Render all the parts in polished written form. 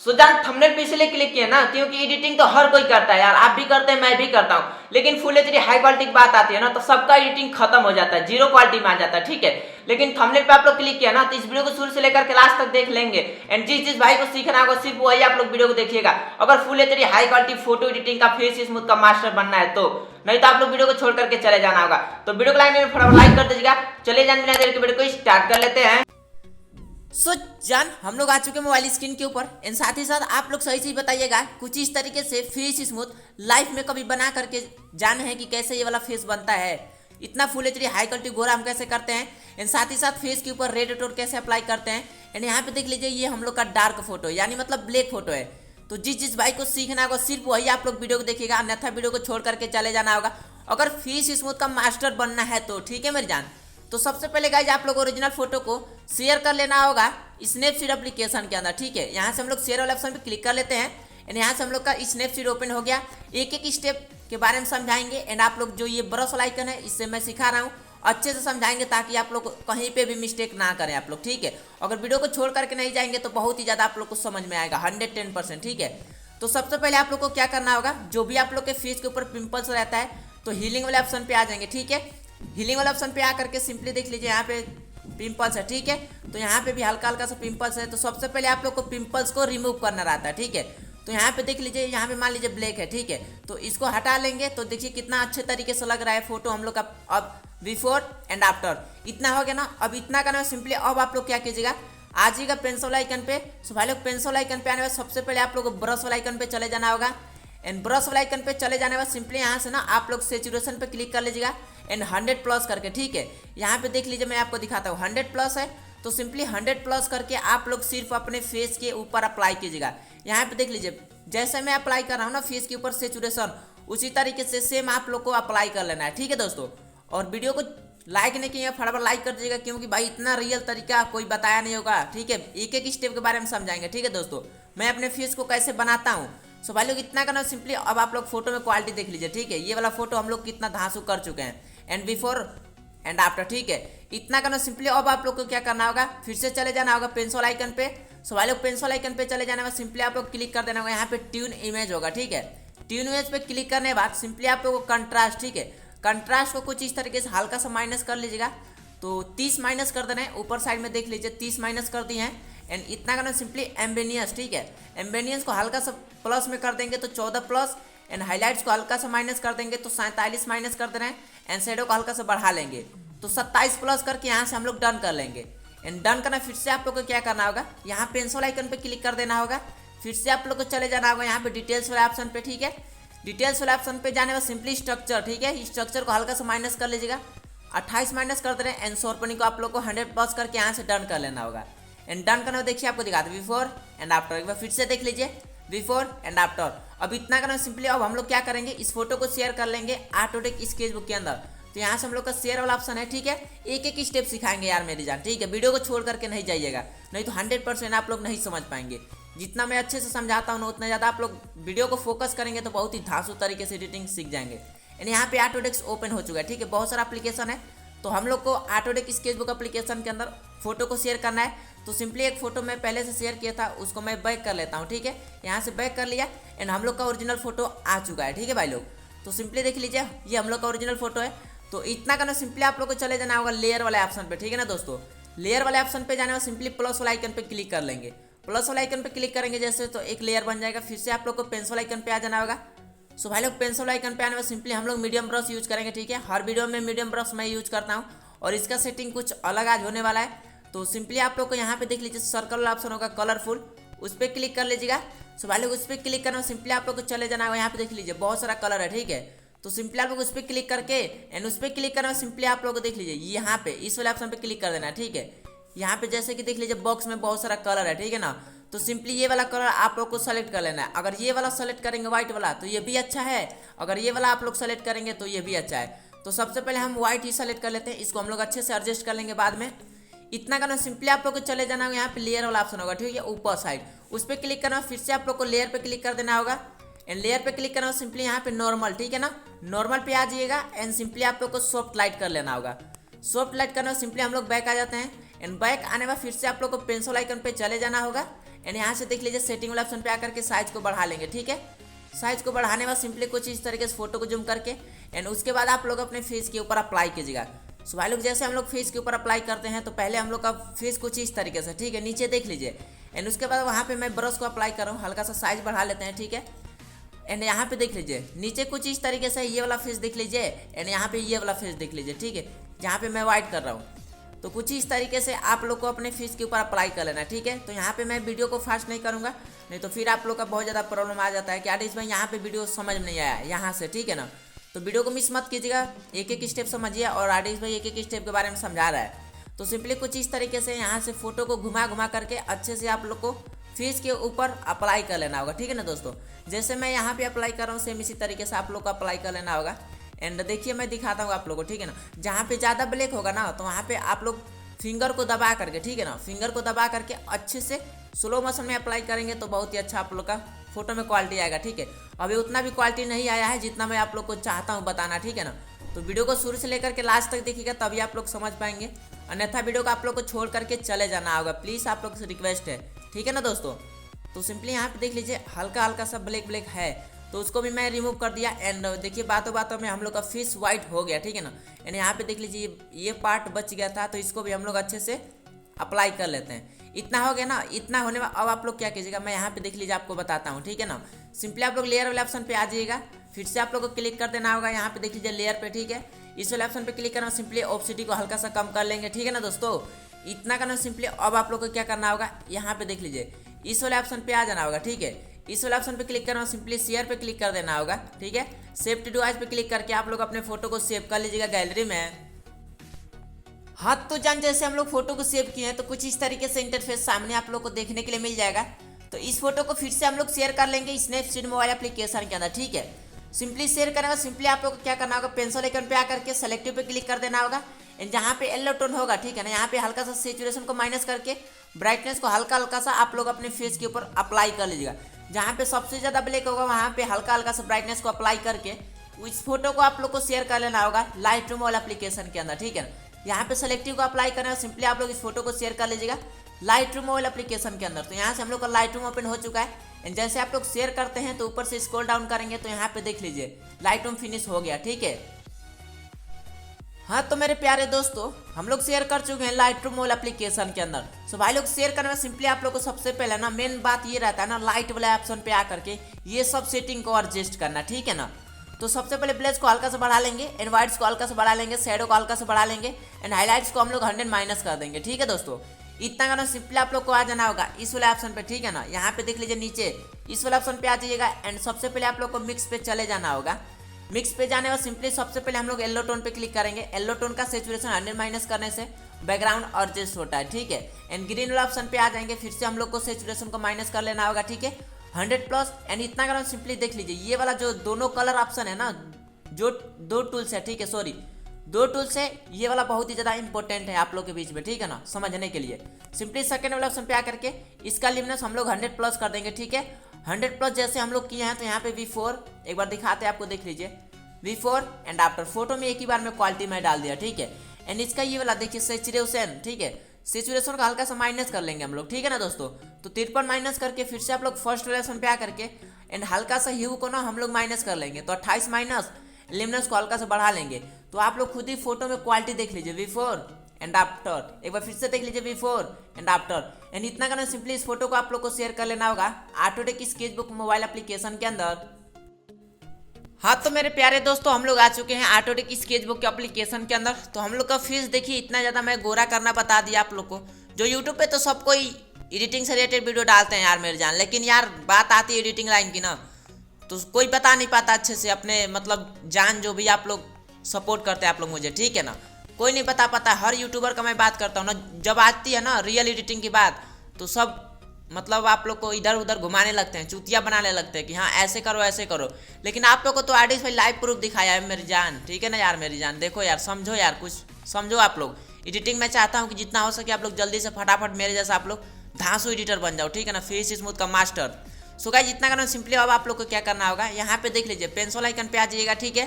Sujan thumbnail पे इसलिए click किया ना क्योंकि एडिटिंग तो हर कोई करता है यार, आप भी करते हैं, मैं भी करता हूँ। लेकिन फुल एचडी हाई क्वालिटी की बात आती है ना तो सबका एडिटिंग खत्म हो जाता है, जीरो क्वालिटी में आ जाता है, ठीक है। लेकिन थंबनेल पे आप लोग क्लिक किया ना तो इस वीडियो को शुरू से लेकर के लास्ट तक देख लेंगे। एंड जिस भाई को सीखना होगा सिर्फ वही आप लोग वीडियो को देखिएगा। अगर full HD high quality photo editing का फेस स्मूथ का मास्टर बनना है तो, नहीं तो आप लोग वीडियो को छोड़ करके चले जाना होगा। तो वीडियो को फटाफट लाइक कर दीजिएगा। चले जाने बिना देर के वीडियो को स्टार्ट कर लेते हैं। जान हम लोग आ चुके हैं मोबाइल स्क्रीन के ऊपर। एंड साथ ही साथ आप लोग सही से बताइएगा कुछ इस तरीके से फेस स्मूथ लाइफ में कभी बना करके जाने हैं कि कैसे ये वाला फेस बनता है। इतना फुल एचडी हाई क्वालिटी गोरा हम कैसे करते हैं। एंड साथ ही साथ फेस के ऊपर रेड टोन कैसे अप्लाई करते हैं। एंड यहाँ पे देख लीजिए ये हम लोग का डार्क फोटो यानी मतलब ब्लैक फोटो है। तो जिस भाई को सीखना होगा सिर्फ वही आप लोग वीडियो को देखिएगा, अन्यथा वीडियो को छोड़ करके चले जाना होगा अगर फेस स्मूथ का मास्टर बनना है तो, ठीक है मेरी जान। तो सबसे पहले गाइज आप लोग ओरिजिनल फोटो को शेयर कर लेना होगा स्नैपसीड एप्लीकेशन के अंदर, ठीक है। यहाँ से हम लोग शेयर वाले ऑप्शन पे क्लिक कर लेते हैं। एंड यहाँ से हम लोग का स्नैपसीड ओपन हो गया। एक एक स्टेप के बारे में समझाएंगे। एंड आप लोग जो ये ब्रश वाला आइकन है इससे मैं सिखा रहा हूँ, अच्छे से समझाएंगे ताकि आप लोग कहीं पे भी मिस्टेक ना करें आप लोग, ठीक है। अगर वीडियो को छोड़ करके नहीं जाएंगे तो बहुत ही ज़्यादा आप लोग को समझ में आएगा 110%, ठीक है। तो सबसे पहले आप लोग को क्या करना होगा, जो भी आप लोग के फेस के ऊपर पिंपल्स रहता है तो हीलिंग वाले ऑप्शन पे आ जाएंगे, ठीक है। हीलिंग वाले ऑप्शन पे आकर के सिंपली देख लीजिए यहाँ पे पिंपल्स है, ठीक है। तो यहाँ पे भी हल्का हल्का सा पिंपल्स है। तो सबसे पहले आप लोग को पिंपल्स को रिमूव करना रहता है, ठीक है। तो यहाँ पे देख लीजिए, यहाँ पे मान लीजिए ब्लैक है, ठीक है। तो इसको हटा लेंगे तो देखिए कितना अच्छे तरीके से लग रहा है फोटो हम लोग का। अब बिफोर एंड आफ्टर इतना हो गया ना। अब इतना करना सिंपली अब आप लोग क्या कीजिएगा, आ जाइएगा पेंसिल आइकन पे। सो भाई लोग पेंसिल आइकन पे आने में सबसे पहले आप लोग को ब्रश वाला आइकन पे चले जाना होगा। एंड ब्रश वाला आइकन पे चले जाने के बाद सिंपली यहाँ से ना आप लोग सेचुरेशन पे क्लिक कर लीजिएगा एंड 100+ करके, ठीक है। यहाँ पे देख लीजिए मैं आपको दिखाता हूँ 100+ है। तो सिंपली 100+ करके आप लोग सिर्फ अपने फेस के ऊपर अप्लाई कीजिएगा। यहाँ पे देख लीजिए जैसे मैं अप्लाई कर रहा हूँ ना फेस के ऊपर सेचुरेशन, उसी तरीके से सेम आप लोग को अप्लाई कर लेना है, ठीक है दोस्तों। और वीडियो को लाइक नहीं किया फटाफट लाइक कर दीजिएगा क्योंकि भाई इतना रियल तरीका कोई बताया नहीं होगा, ठीक है। एक एक स्टेप के बारे में समझाएंगे, ठीक है दोस्तों, मैं अपने फेस को कैसे बनाता हूँ। सो भाई लोग इतना करना सिंपली। अब आप लोग फोटो में क्वालिटी देख लीजिए, ठीक है। ये वाला फोटो हम लोग कितना धांसू कर चुके हैं एंड बिफोर एंड आफ्टर, ठीक है। इतना करना सिंपली। अब आप लोग को क्या करना होगा, फिर से चले जाना होगा पेंसिल आइकन पे। सो भाई लोग पेंसिल आइकन पे चले जाने में सिंपली आप लोग क्लिक कर देना होगा, यहाँ पे ट्यून इमेज होगा, ठीक है। ट्यून इमेज पे क्लिक करने के बाद सिंपली आप लोग को कंट्रास्ट, ठीक है, कंट्रास्ट को कुछ इस तरीके से हल्का सा माइनस कर लीजिएगा। तो 30 माइनस कर देना है, ऊपर साइड में देख लीजिए 30 माइनस कर दिए हैं। एंड इतना करना सिंपली एम्बेनियस, ठीक है। एम्बेनियस को हल्का सा प्लस में कर देंगे तो 14+। एंड हाईलाइट्स को हल्का सा माइनस कर देंगे तो 47 माइनस कर देना है। एंड शेडो को हल्का सा बढ़ा लेंगे तो 27+ करके यहाँ से हम लोग डन कर लेंगे। एंड डन करना फिर से आप लोग को क्या करना होगा, यहाँ पेंसिल आइकन पे क्लिक कर देना होगा। फिर से आप लोग को चले जाना होगा यहाँ पे डिटेल्स वाले ऑप्शन पे, ठीक है। डिटेल्स वाले ऑप्शन पे जाने में सिंपली स्ट्रक्चर, ठीक है, स्ट्रक्चर को हल्का सा माइनस कर लीजिएगा, 28 माइनस कर दे रहे हैं। एंड शॉर्पनिंग को आप लोग को 100+ करके यहाँ से डन कर लेना होगा। एंड डन करना देखिए आपको दिखाते बिफोर एंड आफ्टर, एक बार फिर से देख लीजिए बिफोर एंड आफ्टर। अब इतना करना सिंपली। अब हम लोग क्या करेंगे, इस फोटो को शेयर कर लेंगे ऑटोडेस्क स्केचबुक के अंदर। तो यहाँ से हम लोग का शेयर वाला ऑप्शन है, ठीक है। एक एक स्टेप सिखाएंगे यार मेरी जान, ठीक है। वीडियो को छोड़ करके नहीं जाइएगा, नहीं तो 100% आप लोग नहीं समझ पाएंगे। जितना मैं अच्छे से समझाता हूँ ना उतना ज़्यादा आप लोग वीडियो को फोकस करेंगे तो बहुत ही धांसू तरीके से एडिटिंग सीख जाएंगे। एंड यहाँ पे ऑटोडेस्क ओपन हो चुका है, ठीक है। बहुत सारा एप्लीकेशन है तो हम लोग को ऑटोडेस्क स्केचबुक एप्लीकेशन के अंदर फोटो को शेयर करना है। तो सिंपली एक फोटो मैं पहले से शेयर किया था उसको मैं बैक कर लेता हूँ, ठीक है। यहाँ से बैक कर लिया एंड हम लोग का ओरिजिनल फोटो आ चुका है, ठीक है भाई लोग। तो सिंपली देख लीजिए ये हम लोग का ओरिजिनल फोटो है। तो इतना करना सिंपली आप लोग को चले जाना होगा लेयर वाले ऑप्शन पे, ठीक है ना दोस्तों। लेयर वाले ऑप्शन पे जाने में सिंपली प्लस वाला आइकन पे क्लिक कर लेंगे। प्लस वाला आइकन पे क्लिक करेंगे जैसे तो एक लेयर बन जाएगा। फिर से आप लोग को पेंसिल आइकन पे आ जाना होगा। सो भाई लोग पेंसिल आइकन पे आने में सिंपली हम लोग मीडियम ब्रश यूज करेंगे, ठीक है। हर वीडियो में मीडियम ब्रश मैं यूज करता हूँ और इसका सेटिंग कुछ अलग आज होने वाला है। तो सिंपली आप लोग को यहाँ पे देख लीजिए सर्कल वाला ऑप्शन होगा कलरफुल, उस पर क्लिक कर लीजिएगा। सो भाई लोग उस पर क्लिक करना सिंपली आप लोग को चले जाना होगा। यहाँ पे देख लीजिए बहुत सारा कलर है, ठीक है। तो सिंपली आप लोग उस पर क्लिक करके एंड उस पर क्लिक करना सिंपली आप लोग को देख लीजिए यहाँ पे इस वाले ऑप्शन पे क्लिक कर देना है, ठीक है। यहाँ पे जैसे कि देख लीजिए बॉक्स में बहुत सारा कलर है, ठीक है ना। तो सिंपली ये वाला कलर आप लोग को सेलेक्ट कर लेना है। अगर ये वाला सेलेक्ट करेंगे व्हाइट वाला तो ये भी अच्छा है, अगर ये वाला आप लोग सेलेक्ट करेंगे तो ये भी अच्छा है। तो सबसे पहले हम व्हाइट ही सेलेक्ट कर लेते हैं, इसको हम लोग अच्छे से एडजस्ट कर लेंगे बाद में। इतना करना सिंपली आप लोग को चले जाना होगा, यहाँ पे लेयर वाला ऑप्शन होगा, ठीक है, ऊपर साइड उस पर क्लिक करना। फिर से आप लोग को लेयर पे क्लिक कर देना होगा एंड लेयर पे क्लिक करना सिंपली यहाँ पे नॉर्मल, ठीक है ना। नॉर्मल पे आ जाइएगा एंड सिंपली आप लोग को सॉफ्ट लाइट कर लेना होगा। सॉफ्ट लाइट करना सिंपली हम लोग बैक आ जाते हैं एंड बैक आने के बाद फिर से आप लोग को पेंसिल आइकन पे चले जाना होगा एंड यहाँ से देख लीजिए सेटिंग वाला ऑप्शन पे आकर के साइज को बढ़ा लेंगे। ठीक है, साइज को बढ़ाने बाद सिंपली कुछ इस तरीके से फोटो को जूम करके एंड उसके बाद आप लोग अपने फेस के ऊपर अप्लाई कीजिएगा। सो भाई लोग जैसे हम लोग फेस के ऊपर अप्लाई करते हैं तो पहले हम लोग का फेस कुछ इस तरीके से, ठीक है, नीचे देख लीजिए। एंड उसके बाद वहाँ पे मैं ब्रश को अप्लाई कर रहा हूँ, हल्का सा साइज बढ़ा लेते हैं। ठीक है, एंड यहाँ पे देख लीजिए नीचे कुछ इस तरीके से ये वाला फेस देख लीजिए एंड यहाँ पे ये वाला फेस देख लीजिए। ठीक है, जहाँ पे मैं वाइट कर रहा हूँ तो कुछ इस तरीके से आप लोग को अपने फेस के ऊपर अप्लाई कर लेना। ठीक है, तो यहाँ पे मैं वीडियो को फास्ट नहीं करूँगा, नहीं तो फिर आप लोग का बहुत ज़्यादा प्रॉब्लम आ जाता है कि आर्टिस्ट भाई यहाँ पे वीडियो समझ में नहीं आया यहाँ से। ठीक है ना, तो वीडियो को मिस मत कीजिएगा, एक एक स्टेप समझिए और आर्टिस्ट भाई एक एक स्टेप के बारे में समझा रहा है। तो सिंपली कुछ इस तरीके से यहाँ से फोटो को घुमा घुमा करके अच्छे से आप लोग को फेस के ऊपर अप्लाई कर लेना होगा। ठीक है ना दोस्तों, जैसे मैं यहाँ पे अप्लाई कर रहा हूँ सेम इसी तरीके से आप लोग को अप्लाई कर लेना होगा। एंड देखिए मैं दिखाता हूँ आप लोग को। ठीक है ना, जहाँ पे ज़्यादा ब्लैक होगा ना तो वहाँ पे आप लोग फिंगर को दबा करके, ठीक है ना, फिंगर को दबा करके अच्छे से स्लो मोशन में अप्लाई करेंगे तो बहुत ही अच्छा आप लोग का फोटो में क्वालिटी आएगा। ठीक है, अभी उतना भी क्वालिटी नहीं आया है जितना मैं आप लोग को चाहता हूँ बताना। ठीक है ना, तो वीडियो को शुरू से लेकर के लास्ट तक देखिएगा तभी आप लोग समझ पाएंगे, अन्यथा वीडियो को आप लोग को छोड़ करके चले जाना होगा। प्लीज़ आप लोग से रिक्वेस्ट है। ठीक है ना दोस्तों, तो सिंपली यहाँ पे देख लीजिए हल्का हल्का सा ब्लैक ब्लैक है तो उसको भी मैं रिमूव कर दिया। एंड देखिए बातों बातों में हम लोग का फेस वाइट हो गया। ठीक है ना, एंड यहाँ पे देख लीजिए ये पार्ट बच गया था तो इसको भी हम लोग अच्छे से अप्लाई कर लेते हैं। इतना हो गया ना, इतना होने में अब आप लोग क्या कीजिएगा मैं यहाँ पे देख लीजिए आपको बताता हूँ। ठीक है ना, सिंपली आप लोग लेयर वाले ऑप्शन पे आ जाइएगा, फिर से आप लोग को क्लिक कर देना होगा यहाँ पे देख लीजिए लेयर पे। ठीक है, इस वाले ऑप्शन पे क्लिक करना, सिंपली ऑप्सिटी को हल्का सा कम कर लेंगे। ठीक है ना दोस्तों, इतना करना सिंपली। अब आप लोग को क्या करना होगा, यहाँ पे देख लीजिए इस वाले ऑप्शन पे आ जाना होगा। ठीक है, इस वाले ऑप्शन पे क्लिक करना, सिंपली शेयर पे क्लिक कर देना होगा। ठीक है, सेव टू डिवाइस पे क्लिक करके आप लोग अपने फोटो को सेव कर लीजिएगा गैलरी में। हाँ तो जान जैसे हम लोग फोटो को सेव किए हैं तो कुछ इस तरीके से इंटरफेस सामने आप लोग को देखने के लिए मिल जाएगा। तो इस फोटो को फिर से हम लोग शेयर कर लेंगे स्नैपसीड मोबाइल एप्लीकेशन के अंदर। ठीक है, सिंपली शेयर करने का सिंपली आप लोग को क्या करना होगा, पेंसिल आइकन पे आकर के सेलेक्टिव पे क्लिक कर देना होगा। जहाँ पे येलो टोन होगा, ठीक है ना, यहाँ पे हल्का सा सैचुरेशन को माइनस करके ब्राइटनेस को हल्का हल्का सा आप लोग अपने फेस के ऊपर अप्लाई कर लीजिएगा। जहाँ पे सबसे ज़्यादा ब्लैक होगा वहाँ पे हल्का हल्का सा ब्राइटनेस को अप्लाई करके इस फोटो को आप लोग को शेयर कर लेना होगा लाइटरूम वाला एप्लीकेशन के अंदर। ठीक है ना, यहाँ पे सेलेक्टिव को अप्लाई करना है, सिंपली आप लोग इस फोटो को शेयर कर लीजिएगा लाइटरूम मोबाइल एप्लीकेशन के अंदर। तो यहाँ से हम लोग का लाइटरूम ओपन हो चुका है। जैसे आप लोग शेयर करते हैं तो ऊपर से स्क्रॉल डाउन करेंगे तो यहाँ पे देख लीजिए लाइटरूम फिनिश हो गया। ठीक है, हाँ तो मेरे प्यारे दोस्तों हम लोग शेयर कर चुके हैं लाइटरूम मोबाइल एप्लीकेशन के अंदर। सो भाई लोग शेयर करने में सिंपली आप लोग को सबसे पहले ना मेन बात ये रहता है ना, लाइट वाले ऑप्शन पे आकर के ये सब सेटिंग को एडजस्ट करना। ठीक है ना, तो सबसे पहले ब्लेज को हल्का से बढ़ा लेंगे, एंड वाइट्स को हल्का से बढ़ा लेंगे, शैडो को हल्का से बढ़ा लेंगे, एंड हाईलाइट्स को हम लोग 100 माइनस कर देंगे। ठीक है दोस्तों, इतना करना सिंपली आप लोग को आ जाना होगा इस वाले ऑप्शन पे। ठीक है ना, यहाँ पे देख लीजिए नीचे इस वाले ऑप्शन पे आ जाइएगा। एंड सबसे पहले आप लोग को मिक्स पे चले जाना होगा। मिक्स पे जाने और सिंपली सबसे पहले हम लोग येलो टोन पे क्लिक करेंगे। येलो टोन का सैचुरेशन 100 माइनस करने से बैकग्राउंड एडजस्ट होता है। ठीक है, एंड ग्रीन वाला ऑप्शन पे आ जाएंगे, फिर से हम लोग को सैचुरेशन को माइनस कर लेना होगा। ठीक है, 100+। एंड इतना करो सिंपली देख लीजिए ये वाला जो दोनों कलर ऑप्शन है ना, जो दो टूल्स है, ठीक है, सॉरी दो टूल्स है, ये वाला बहुत ही ज़्यादा इंपॉर्टेंट है आप लोग के बीच में। ठीक है ना, समझने के लिए सिंपली सेकंड वाला ऑप्शन पे आकर के इसका लिमिनेंस हम लोग 100+ कर देंगे। ठीक है, 100+ जैसे हम लोग किए हैं तो यहाँ पे V4 एक बार दिखाते हैं आपको, देख लीजिए V4 एंड आफ्टर फोटो में एक ही बार में क्वालिटी में डाल दिया। ठीक है, एंड इसका ये वाला देखिए सैचुरेशन, ठीक है, सैचुरेशन का हल्का सा माइनस कर लेंगे हम लोग। ठीक है ना दोस्तों, तो 53 माइनस करके फिर से आप लोग फर्स्ट वाले ऑप्शन पे आकर के एंड हल्का सा ह्यू को ना हम लोग माइनस कर लेंगे, तो 28 माइनस, लिमिनेंस को हल्का सा बढ़ा लेंगे। तो आप लोग खुद ही फोटो में क्वालिटी देख लीजिए V4 एंड आफ्टर, एक बार फिर से देख लीजिए V4 एंड आफ्टर। एंड इतना करना सिंपली इस फोटो को आप लोग को शेयर कर लेना होगा ऑटोडेस्क स्केचबुक मोबाइल एप्लीकेशन के अंदर। हाँ तो मेरे प्यारे दोस्तों हम लोग आ चुके हैं ऑटोडेस्क स्केचबुक के एप्लीकेशन के अंदर। तो हम लोग का फेस देखिए इतना ज़्यादा मैं गोरा करना बता दिया आप लोग को। जो यूट्यूब पे तो सब कोई एडिटिंग से रिलेटेड वीडियो डालते हैं यार मेरे जान, लेकिन यार बात आती है एडिटिंग लाइन की ना तो कोई बता नहीं पाता अच्छे से अपने मतलब जान, जो भी आप लोग सपोर्ट करते हैं आप लोग मुझे, ठीक है ना, कोई नहीं बता पाता। हर यूट्यूबर का मैं बात करता हूँ ना, जब आती है ना रियल एडिटिंग की बात तो सब मतलब आप लोग को इधर उधर घुमाने लगते हैं, चूतिया बनाने लगते हैं कि हाँ ऐसे करो ऐसे करो। लेकिन आप लोग को तो आर्टिस्ट भाई लाइव प्रूफ दिखाया है मेरी जान, ठीक है ना यार मेरी जान। देखो यार, समझो यार, कुछ समझो आप लोग। एडिटिंग मैं चाहता हूँ कि जितना हो सके आप लोग जल्दी से फटाफट मेरे जैसा आप लोग धांसू एडिटर बन जाओ, ठीक है ना, फेस स्मूथ का मास्टर। सो गाइस जितना करना सिंपली अब आप लोग को क्या करना होगा, यहाँ पे देख लीजिए पेंसिल आइकन पे आ जाइएगा। ठीक है,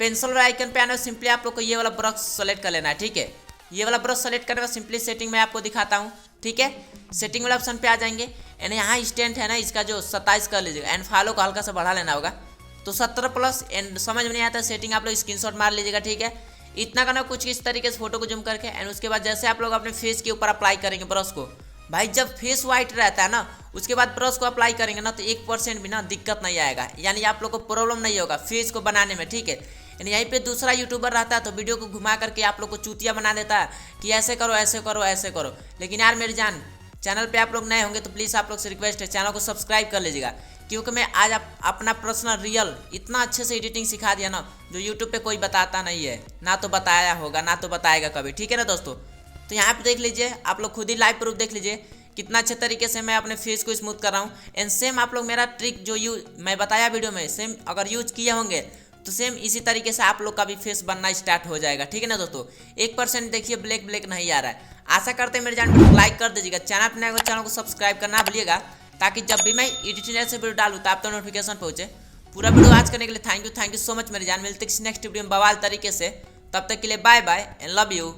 पेंसिल आइकन पे आना सिंपली आप लोग को ये वाला ब्रश सेलेक्ट कर लेना है। ठीक है, ये वाला ब्रश सेलेक्ट करने का सिंपली सेटिंग में आपको दिखाता हूँ। ठीक है। सेटिंग वाला ऑप्शन पे आ जाएंगे एंड यहाँ स्टैंड है ना, इसका जो 27 कर लीजिएगा एंड फॉलो को हल्का सा बढ़ा लेना होगा तो 17+ एंड समझ में नहीं आता सेटिंग आप लोग स्क्रीनशॉट मार लीजिएगा, ठीक है। इतना करना कुछ इस तरीके से फोटो को जूम करके एंड उसके बाद जैसे आप लोग अपने फेस के ऊपर अप्लाई करेंगे ब्रश को, भाई जब फेस वाइट रहता है ना उसके बाद ब्रश को अप्लाई करेंगे ना तो 1% भी ना दिक्कत नहीं आएगा, यानी आप लोग को प्रॉब्लम नहीं होगा फेस को बनाने में, ठीक है। यानी यहीं पे दूसरा यूट्यूबर रहता है तो वीडियो को घुमा करके आप लोग को चूतिया बना देता है कि ऐसे करो ऐसे करो ऐसे करो। लेकिन यार मेरी जान, चैनल पे आप लोग नए होंगे तो प्लीज़ आप लोग से रिक्वेस्ट है चैनल को सब्सक्राइब कर लीजिएगा, क्योंकि मैं आज अपना पर्सनल रियल इतना अच्छे से एडिटिंग सिखा दिया ना जो यूट्यूब पे कोई बताता नहीं है, ना तो बताया होगा ना तो बताएगा कभी, ठीक है ना दोस्तों। तो यहाँ पे देख लीजिए आप लोग खुद ही लाइव प्रूफ देख लीजिए कितना अच्छे तरीके से मैं अपने फेस को स्मूथ कर रहा हूँ। एंड सेम आप लोग मेरा ट्रिक जो मैं बताया वीडियो में सेम अगर यूज किए होंगे तो सेम इसी तरीके से आप लोग का भी फेस बनना स्टार्ट हो जाएगा, ठीक है ना दोस्तों। 1% देखिए ब्लैक ब्लैक नहीं आ रहा है। आशा करते हैं मेरे चैनल को लाइक कर दीजिएगा, चैनल को सब्सक्राइब करना ना भूलिएगा ताकि जब भी मैं एडिटिंग से वीडियो डालूँ तो आप तो नोटिफिकेशन पहुँचे। पूरा वीडियो आज करने के लिए थैंक यू सो मच मेरे जान। मिलते किसी नेक्स्ट वीडियो में बवाल तरीके से, तब तक के लिए bye bye and love you.